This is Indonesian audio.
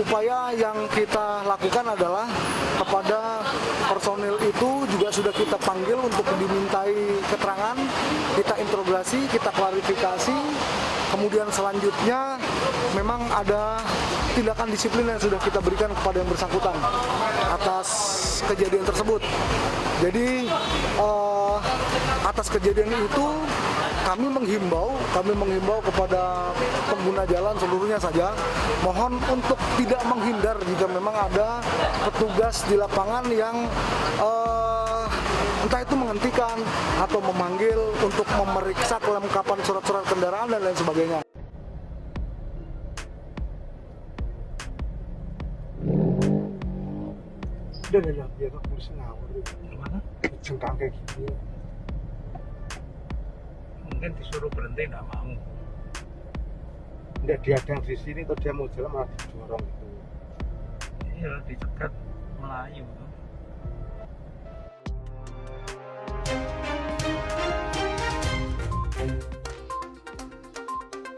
upaya yang kita lakukan adalah kepada personil itu juga sudah kita panggil untuk dimintai keterangan, kita interogasi, kita klarifikasi. Kemudian selanjutnya memang ada tindakan disiplin yang sudah kita berikan kepada yang bersangkutan atas kejadian tersebut. Jadi atas kejadian itu kami menghimbau kepada pengguna jalan seluruhnya saja, mohon untuk tidak menghindar jika memang ada petugas di lapangan yang entah itu menghentikan atau memanggil untuk memeriksa kelengkapan surat-surat kendaraan dan lain sebagainya. Udah lah, biar aku urus ngawur. Gimana? Jengkang kayak gini. Mungkin disuruh berhenti nggak mau. Nggak diadang di sini, atau dia mau jalan malah didorong gitu. Iya, dicegat Melayu tuh.